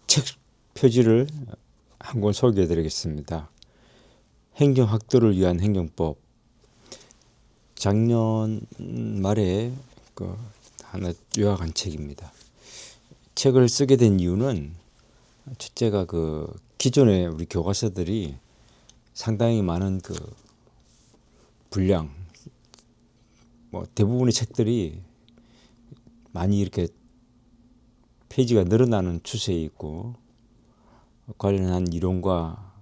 책 표지를 한 권 소개해 드리겠습니다. 행정학도를 위한 행정법. 작년 말에 하나 요약한 책입니다. 책을 쓰게 된 이유는 첫째가 기존의 우리 교과서들이 상당히 많은 분량, 대부분의 책들이 많이 이렇게 페이지가 늘어나는 추세에 있고, 관련한 이론과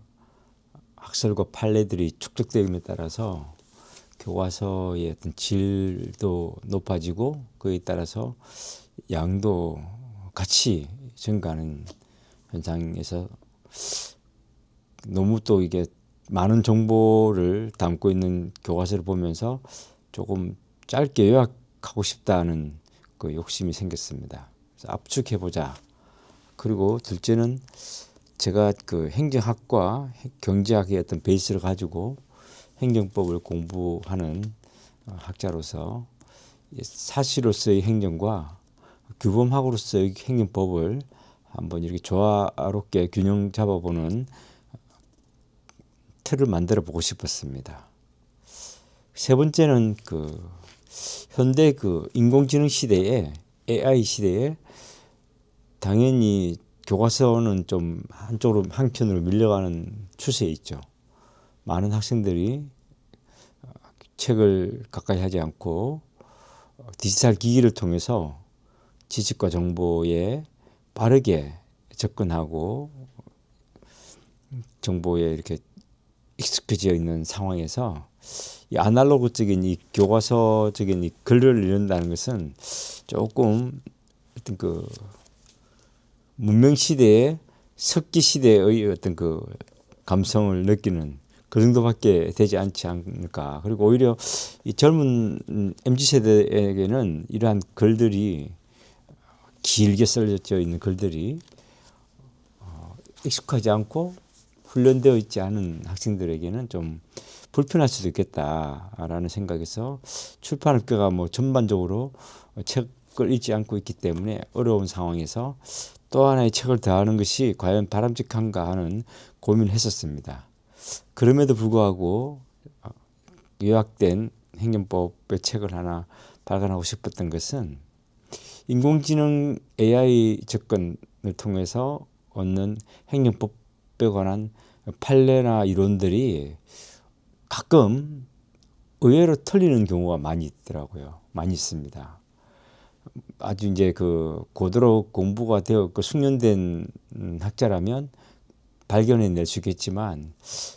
학설과 판례들이 축적됨에 따라서 교과서의 어떤 질도 높아지고, 그에 따라서 양도 같이 증가하는 현상에서 너무 또 이게 많은 정보를 담고 있는 교과서를 보면서 조금 짧게 요약하고 싶다는 욕심이 생겼습니다. 그래서 압축해보자. 그리고 둘째는 제가 행정학과 경제학의 어떤 베이스를 가지고 행정법을 공부하는 학자로서 사시로서의 행정과 규범학으로서의 행정법을 한번 이렇게 조화롭게 균형 잡아보는 틀을 만들어 보고 싶었습니다. 세 번째는 현대 인공지능 시대에, AI 시대에 당연히 교과서는 좀 한편으로 밀려가는 추세에 있죠. 많은 학생들이 책을 가까이 하지 않고 디지털 기기를 통해서 지식과 정보에 빠르게 접근하고 정보에 이렇게 익숙해져 있는 상황에서 이 아날로그적인 이 교과서적인 이 글을 읽는다는 것은 조금 어떤 문명 시대의 석기 시대의 어떤 감성을 느끼는 그 정도밖에 되지 않지 않을까. 그리고 오히려 이 젊은 MZ 세대에게는 이러한 글들이 길게 써져 있는 글들이 익숙하지 않고 훈련되어 있지 않은 학생들에게는 좀 불편할 수도 있겠다라는 생각에서 출판업계가 전반적으로 책을 읽지 않고 있기 때문에 어려운 상황에서 또 하나의 책을 더하는 것이 과연 바람직한가 하는 고민을 했었습니다. 그럼에도 불구하고 요약된 행정법의 책을 하나 발간하고 싶었던 것은 인공지능 AI 접근을 통해서 얻는 행정법에 관한 판례나 이론들이 가끔 의외로 틀리는 경우가 많이 있더라고요. 많이 있습니다. 아주 이제 고도로 공부가 되어 숙련된 학자라면 발견해낼 수 있겠지만,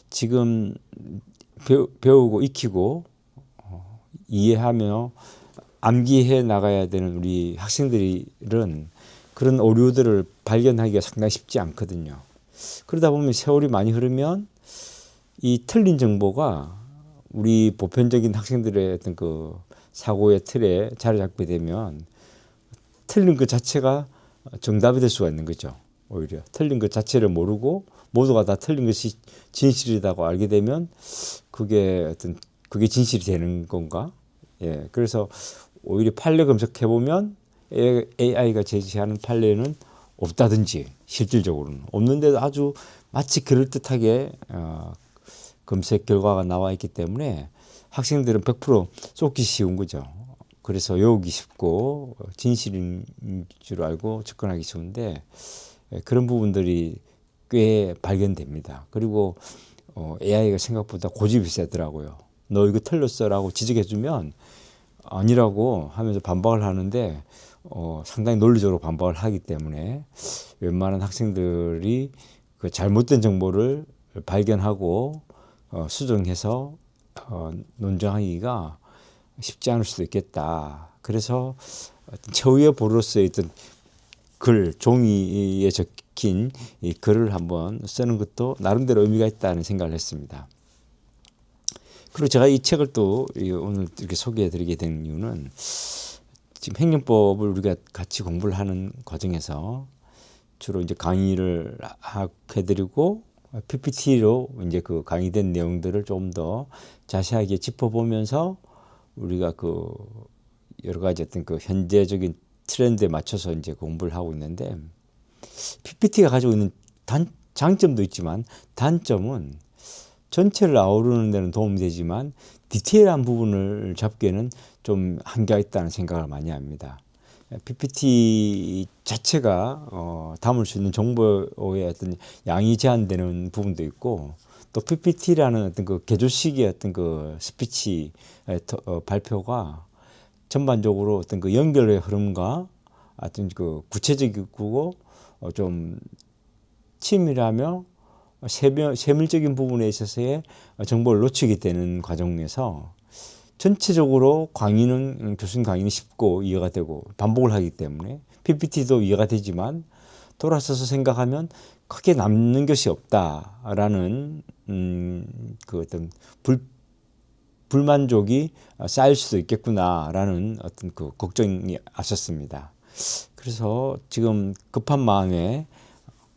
지금 배우고 익히고 이해하며 암기해 나가야 되는 우리 학생들은 그런 오류들을 발견하기가 상당히 쉽지 않거든요. 그러다 보면 세월이 많이 흐르면 이 틀린 정보가 우리 보편적인 학생들의 어떤 사고의 틀에 자리 잡게 되면 틀린 것 자체가 정답이 될 수가 있는 거죠. 오히려 틀린 것 자체를 모르고 모두가 다 틀린 것이 진실이라고 알게 되면 그게 진실이 되는 건가? 예, 그래서 오히려 판례 검색해 보면 AI가 제시하는 판례는 없다든지 실질적으로는 없는데도 아주 마치 그럴듯하게 검색 결과가 나와 있기 때문에 학생들은 100% 쏟기 쉬운 거죠. 그래서 외우기 쉽고 진실인 줄 알고 접근하기 쉬운데 그런 부분들이 꽤 발견됩니다. 그리고 AI가 생각보다 고집이 세더라고요. 너 이거 틀렸어라고 지적해주면 아니라고 하면서 반박을 하는데 상당히 논리적으로 반박을 하기 때문에 웬만한 학생들이 그 잘못된 정보를 발견하고 수정해서 논증하기가 쉽지 않을 수도 있겠다. 그래서 최후의 보루로서의 어떤 종이에 적힌 이 글을 한번 쓰는 것도 나름대로 의미가 있다는 생각을 했습니다. 그리고 제가 이 책을 또 오늘 이렇게 소개해 드리게 된 이유는 지금 행정법을 우리가 같이 공부를 하는 과정에서 주로 이제 강의를 해드리고 PPT로 이제 강의된 내용들을 좀 더 자세하게 짚어보면서 우리가 여러 가지 어떤 현재적인 트렌드에 맞춰서 이제 공부를 하고 있는데 PPT가 가지고 있는 장점도 있지만 단점은 전체를 아우르는 데는 도움이 되지만 디테일한 부분을 잡기에는 좀 한계가 있다는 생각을 많이 합니다. PPT 자체가 담을 수 있는 정보의 어떤 양이 제한되는 부분도 있고, 또 PPT라는 어떤 그 개조식의 어떤 그 스피치 발표가 전반적으로 어떤 그 연결의 흐름과 어떤 그 구체적이고 좀 치밀하며 세밀적인 부분에 있어서의 정보를 놓치게 되는 과정에서 전체적으로 교수님 강의는 쉽고 이해가 되고 반복을 하기 때문에 PPT도 이해가 되지만 돌아서서 생각하면 크게 남는 것이 없다라는 그 어떤 불만족이 쌓일 수도 있겠구나라는 어떤 그 걱정이 왔었습니다. 그래서 지금 급한 마음에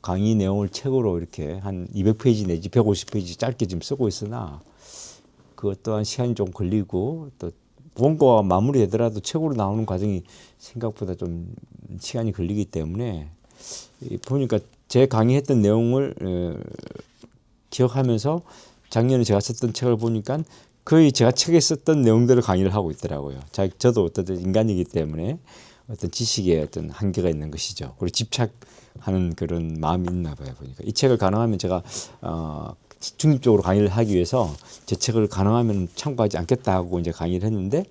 강의 내용을 책으로 이렇게 한 200페이지 내지 150페이지 짧게 지금 쓰고 있으나 그것 또한 시간이 좀 걸리고 또 원고가 마무리되더라도 책으로 나오는 과정이 생각보다 좀 시간이 걸리기 때문에 보니까 제 강의했던 내용을 기억하면서 작년에 제가 썼던 책을 보니까 거의 제가 책에 썼던 내용들을 강의를 하고 있더라고요. 저도 어떤 인간이기 때문에 어떤 지식에 어떤 한계가 있는 것이죠. 그리고 집착하는 그런 마음이 있나 봐요. 보니까 이 책을 가능하면 제가 중립적으로 강의를 하기 위해서 제 책을 가능하면 참고하지 않겠다 하고 이제 강의를 했는데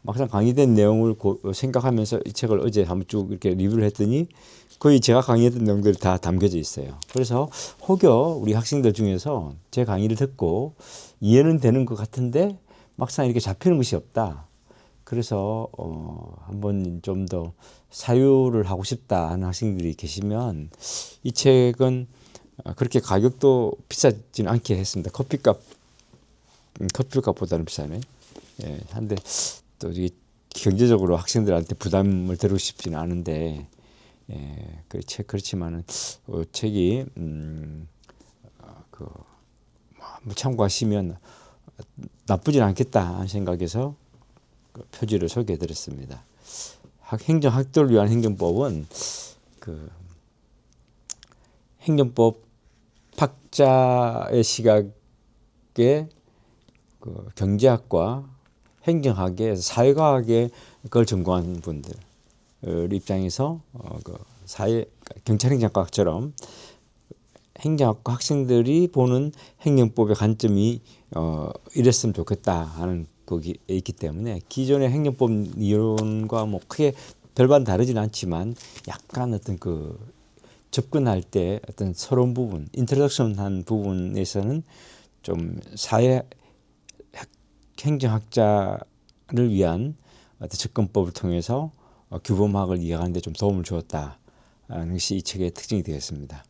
막상 강의된 내용을 생각하면서 이 책을 어제 한번 쭉 이렇게 리뷰를 했더니 거의 제가 강의했던 내용들이 다 담겨져 있어요. 그래서 혹여 우리 학생들 중에서 제 강의를 듣고 이해는 되는 것 같은데 막상 이렇게 잡히는 것이 없다. 그래서 한번 좀 더 사유를 하고 싶다 하는 학생들이 계시면 이 책은 그렇게 가격도 비싸지는 않게 했습니다. 커피값보다는 비싸네. 예, 한데 또 이게 경제적으로 학생들한테 부담을 드리고 싶지는 않은데, 예, 그렇지만은 책이 뭐 참고하시면 나쁘진 않겠다 하는 생각에서 그 표지를 소개해드렸습니다. 행정학도를 위한 행정법은 그 행정법 학자의 시각에 그 경제학과 행정학의 사회과학의 그걸 전공한 분들 입장에서 그 경찰행정학과처럼 행정학과 학생들이 보는 행정법의 관점이 이랬으면 좋겠다 하는 거기에 있기 때문에 기존의 행정법 이론과 뭐 크게 별반 다르진 않지만 약간 어떤 그 접근할 때 어떤 서러운 부분, 인트로덕션한 부분에서는 좀 사회 행정학자를 위한 어떤 접근법을 통해서 규범학을 이해하는 데 좀 도움을 주었다는 것이 이 책의 특징이 되겠습니다.